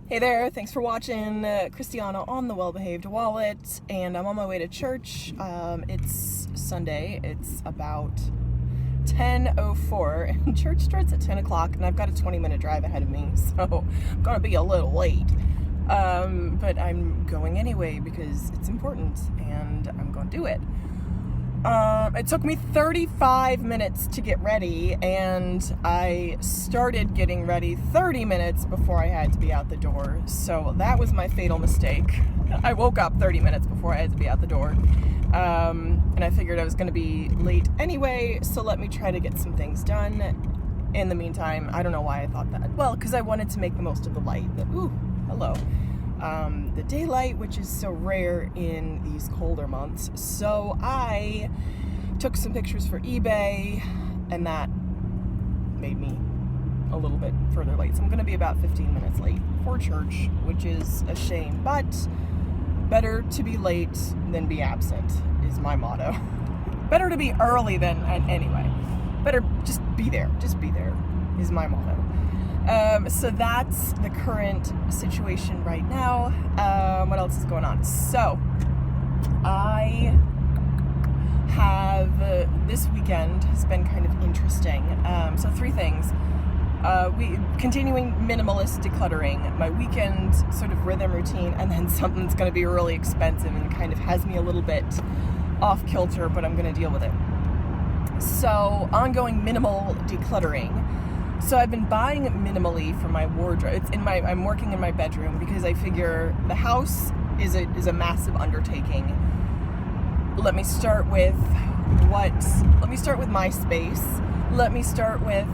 Hey there, thanks for watching Christiana on the Well-Behaved Wallet, and I'm on my way to church. It's Sunday, it's about 10:04, and church starts at 10 o'clock, and I've got a 20-minute drive ahead of me, so I'm gonna be a little late. But I'm going anyway because it's important, and I'm gonna do it. It took me 35 minutes to get ready, and I started getting ready 30 minutes before I had to be out the door. So that was my fatal mistake. I woke up 30 minutes before I had to be out the door. And I figured I was going to be late anyway, so let me try to get some things done. In the meantime, I don't know why I thought that. Well, because I wanted to make the most of the light. Hello. The daylight, which is so rare in these colder months. So I took some pictures for eBay, and that made me a little bit further late. So I'm going to be about 15 minutes late for church, which is a shame, but better to be late than be absent is my motto. Better to be early than, anyway. Better just be there is my motto. So that's the current situation right now. What else is going on? So I have this weekend has been kind of interesting. So three things. Continuing minimalist decluttering, my weekend sort of rhythm routine, and then something that's going to be really expensive and kind of has me a little bit off kilter, but I'm going to deal with it. So ongoing minimal decluttering. So I've been buying minimally for my wardrobe. I'm working in my bedroom because I figure the house is a massive undertaking. Let me start with my space. Let me start with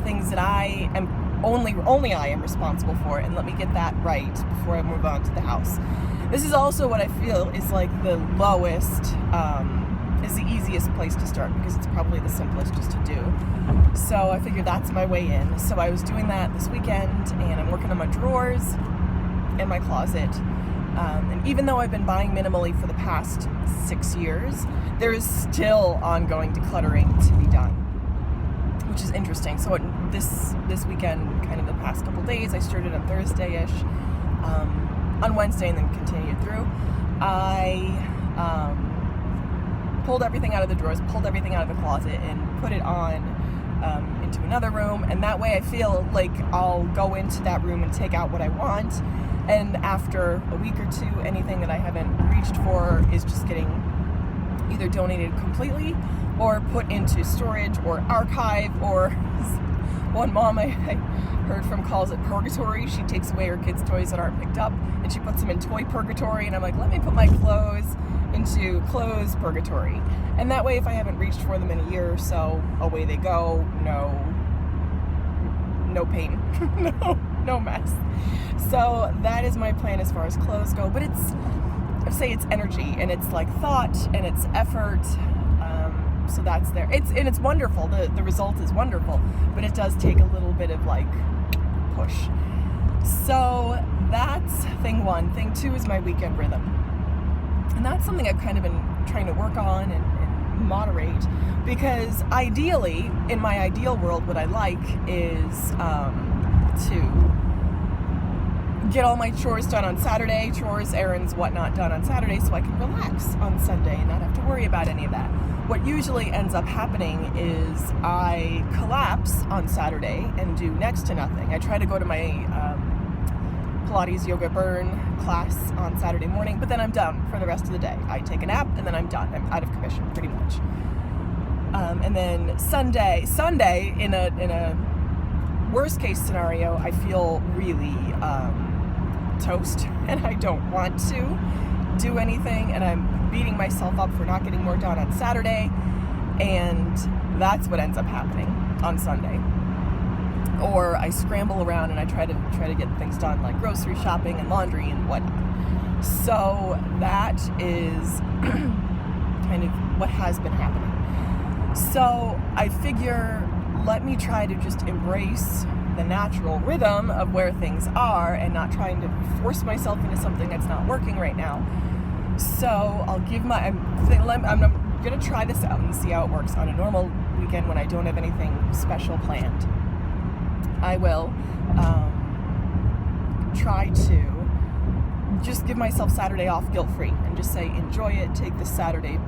things that I am only I am responsible for, and let me get that right before I move on to the house. This is also what I feel is like the lowest, is the easiest place to start because it's probably the simplest just to do. So I figured that's my way in. So I was doing that this weekend, and I'm working on my drawers and my closet. And even though I've been buying minimally for the past 6 years, there is still ongoing decluttering to be done, which is interesting. So this weekend, kind of the past couple days, I started on Thursday-ish, on Wednesday, and then continued through. I pulled everything out of the drawers, pulled everything out of the closet, and put it on into another room, and that way I feel like I'll go into that room and take out what I want, and after a week or two, anything that I haven't reached for is just getting either donated completely or put into storage or archive, or one mom I heard from calls it purgatory. She takes away her kids' toys that aren't picked up and she puts them in toy purgatory, and I'm like, let me put my clothes into clothes purgatory, and that way if I haven't reached for them in a year or so, away they go. No pain. no mess. So that is my plan as far as clothes go, but it's energy, and it's like thought, and it's effort. So that's there. It's wonderful. The result is wonderful, but it does take a little bit of like push. So that's thing one. Thing two is my weekend rhythm. And that's something I've kind of been trying to work on and moderate, because ideally, in my ideal world, what I like is to get all my chores done on Saturday, chores, errands, whatnot done on Saturday, so I can relax on Sunday and not have to worry about any of that. What usually ends up happening is I collapse on Saturday and do next to nothing. I try to go to my Pilates Yoga Burn class on Saturday morning, but then I'm done for the rest of the day. I take a nap, and then I'm done. I'm out of commission, pretty much. And then Sunday, in a worst case scenario, I feel really toast, and I don't want to do anything, and I'm beating myself up for not getting more done on Saturday, and that's what ends up happening on Sunday. Or I scramble around and I try to get things done, like grocery shopping and laundry and whatnot. So that is kind of what has been happening. So I figure, let me try to just embrace the natural rhythm of where things are, and not trying to force myself into something that's not working right now. So I'll give I'm gonna try this out and see how it works on a normal weekend when I don't have anything special planned. I will try to just give myself Saturday off guilt-free and just say, enjoy it, take this Saturday,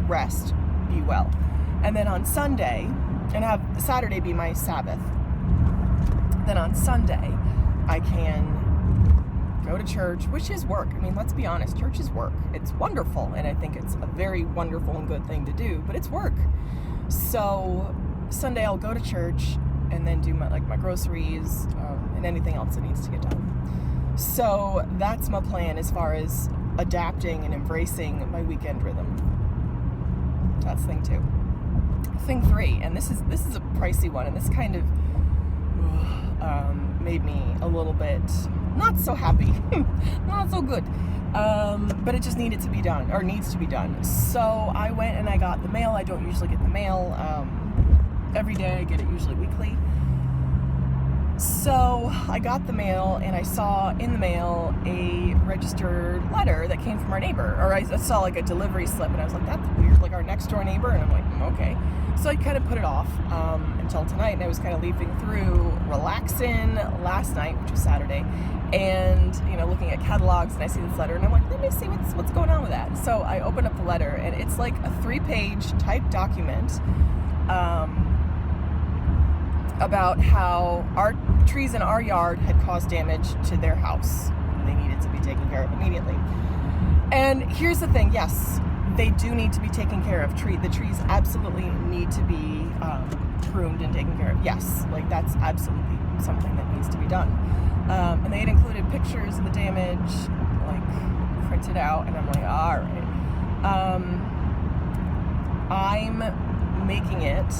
rest, be well. And then on Sunday, and have Saturday be my Sabbath, then on Sunday, I can go to church, which is work. I mean, let's be honest, church is work. It's wonderful, and I think it's a very wonderful and good thing to do, but it's work. So Sunday I'll go to church and then do my groceries and anything else that needs to get done. So that's my plan as far as adapting and embracing my weekend rhythm. That's thing 2. Thing 3, and this is a pricey one, and this kind of made me a little bit not so happy, not so good, but it just needed to be done, or needs to be done. So I went and I got the mail. I don't usually get the mail every day. I get it usually weekly. So I got the mail, and I saw in the mail a registered letter that came from our neighbor, or I saw like a delivery slip, and I was like, that's weird, like our next door neighbor, and I'm like, okay. So I kind of put it off until tonight, and I was kind of leafing through relaxing last night, which was Saturday, and looking at catalogs, and I see this letter, and I'm like, let me see what's going on with that. So I opened up the letter, and it's like a 3-page typed document about how our trees in our yard had caused damage to their house, and they needed to be taken care of immediately. And here's the thing, yes, they do need to be taken care of. The trees absolutely need to be pruned and taken care of. Yes, like that's absolutely something that needs to be done. And they had included pictures of the damage, like printed out, and I'm like, all right. I'm making it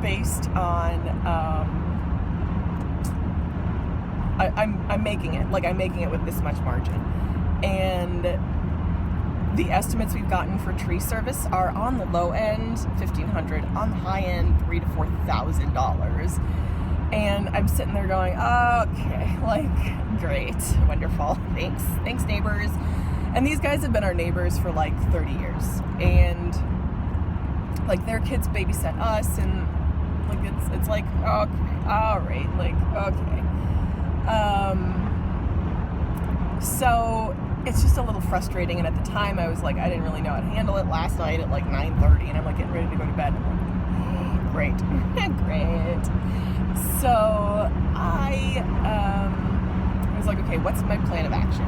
based on I'm making it with this much margin, and the estimates we've gotten for tree service are on the low end $1,500, on the high end $3,000 to $4,000, and I'm sitting there going, okay, like great, wonderful, thanks neighbors. And these guys have been our neighbors for like 30 years, and like their kids babysit us, and like it's like, okay, all right, like okay. So it's just a little frustrating, and at the time I was like, I didn't really know how to handle it. Last night at like 9:30, and I'm like getting ready to go to bed. Great, great. So I was like, okay, what's my plan of action?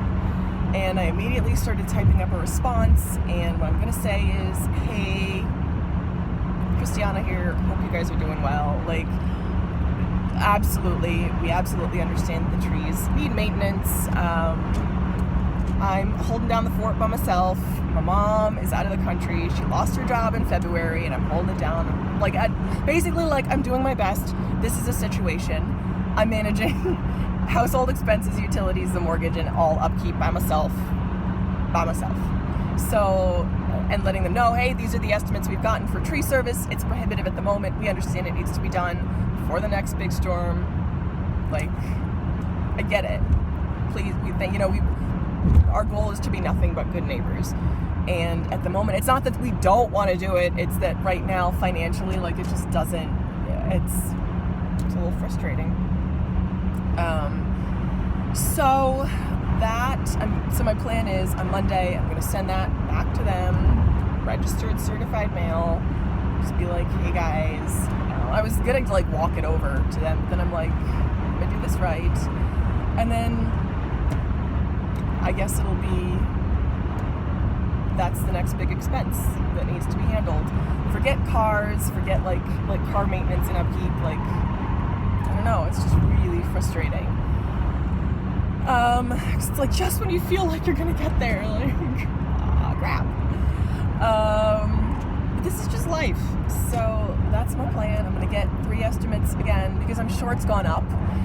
And I immediately started typing up a response, and what I'm gonna say is, hey, Christiana here, hope you guys are doing well. Like, we absolutely understand that the trees need maintenance. I'm holding down the fort by myself. My mom is out of the country. She lost her job in February, and I'm holding it down. Like, basically, like, I'm doing my best. This is a situation. I'm managing household expenses, utilities, the mortgage, and all upkeep by myself. So, and letting them know, hey, these are the estimates we've gotten for tree service. It's prohibitive at the moment. We understand it needs to be done before the next big storm. Like, I get it. Please, our goal is to be nothing but good neighbors. And at the moment, it's not that we don't want to do it. It's that right now, financially, like, it just doesn't, it's a little frustrating. So my plan is on Monday, I'm going to send that back to them, registered, certified mail, just be like, hey guys, I was going to like walk it over to them, but then I'm like, I'm going to do this right. And then I guess that's the next big expense that needs to be handled. Forget cars, forget like car maintenance and upkeep, like, I don't know, it's just really frustrating. It's like just when you feel like you're gonna get there, like, crap. But this is just life. So that's my plan. I'm gonna get 3 estimates again, because I'm sure it's gone up,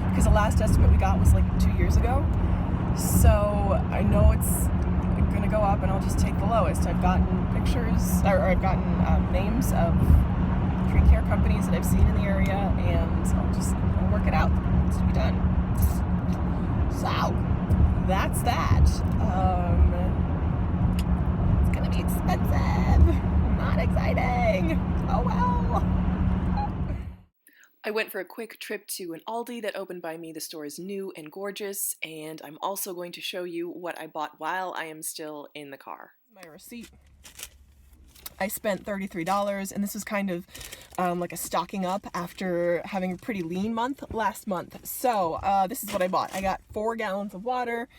because the last estimate we got was like 2 years ago. So I know it's gonna go up, and I'll just take the lowest. I've gotten pictures, or I've gotten names of tree care companies that I've seen in the area, and I'll work it out. It's to be done. So that's that. It's gonna be expensive. Not exciting. Oh well. I I went for a quick trip to an Aldi that opened by me. The store is new and gorgeous, and I'm also going to show you what I bought while I am still in the car. My receipt. I spent $33, and this was kind of like a stocking up after having a pretty lean month last month. So this is what I bought. I got 4 gallons of water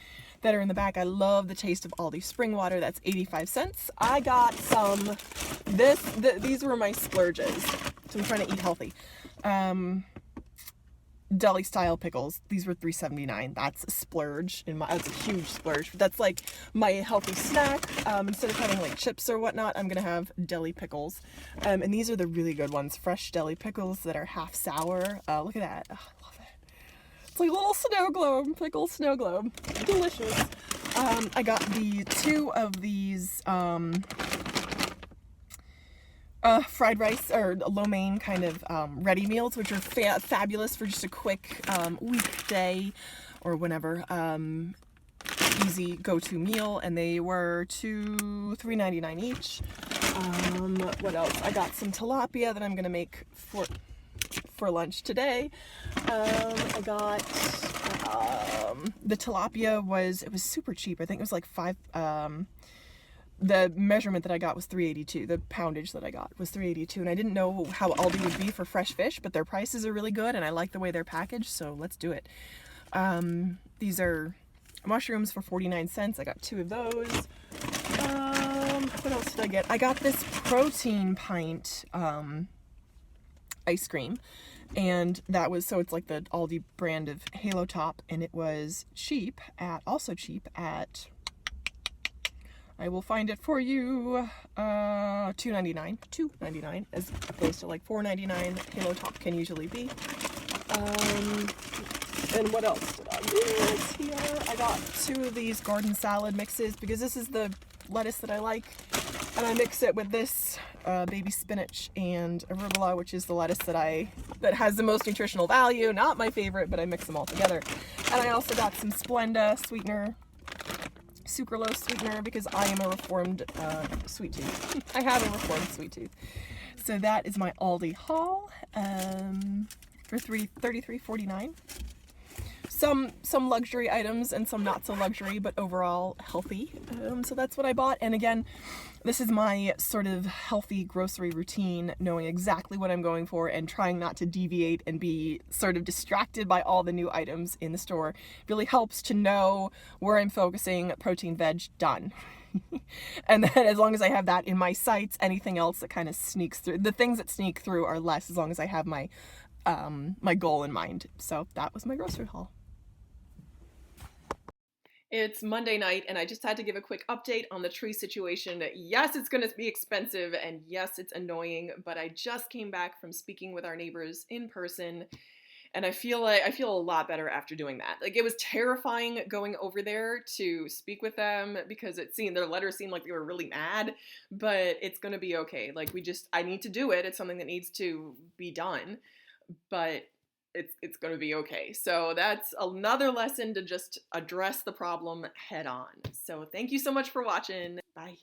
that are in the back. I love the taste of Aldi spring water. That's 85 cents. I got some, these were my splurges. So I'm trying to eat healthy. Deli style pickles. These were $3.79. That's a splurge that's a huge splurge. But that's like my healthy snack. Instead of having like chips or whatnot, I'm gonna have deli pickles. And these are the really good ones. Fresh deli pickles that are half sour. Look at that. Oh, I love it. It's like a little snow globe. Pickle snow globe. Delicious. I got 2 of these fried rice or lo mein kind of ready meals, which are fabulous for just a quick weekday or whenever easy go-to meal, and they were $3.99 each. What else? I got some tilapia that I'm gonna make for lunch today. I got the tilapia was super cheap. I think it was like the measurement that I got was $3.82. The poundage that I got was $3.82, and I didn't know how Aldi would be for fresh fish, but their prices are really good, and I like the way they're packaged, so let's do it. These are mushrooms for 49 cents. I got 2 of those. What else did I get? I got this protein pint ice cream, and that was, so it's like the Aldi brand of Halo Top, and it was also cheap at, I will find it for you, $2.99 as opposed to like $4.99 Halo Top can usually be. And what else did I get here? I got 2 of these garden salad mixes because this is the lettuce that I like, and I mix it with this baby spinach and arugula, which is the lettuce that has the most nutritional value. Not my favorite, but I mix them all together. And I also got some Splenda sweetener, sucralose sweetener, because I am a reformed sweet tooth. I have a reformed sweet tooth. So that is my Aldi haul for $33.49. Some luxury items and some not so luxury, but overall healthy. So that's what I bought. And again, this is my sort of healthy grocery routine, knowing exactly what I'm going for and trying not to deviate and be sort of distracted by all the new items in the store. It really helps to know where I'm focusing. Protein, veg, done. And then as long as I have that in my sights, anything else that kind of sneaks through, the things that sneak through are less, as long as I have my my goal in mind. So that was my grocery haul. It's Monday night, and I just had to give a quick update on the tree situation. Yes, it's going to be expensive, and yes, it's annoying, but I just came back from speaking with our neighbors in person, and I feel a lot better after doing that. Like, it was terrifying going over there to speak with them because their letters seemed like they were really mad, but it's going to be okay. Like, I need to do it. It's something that needs to be done, but it's going to be okay. So that's another lesson to just address the problem head on. So thank you so much for watching. Bye.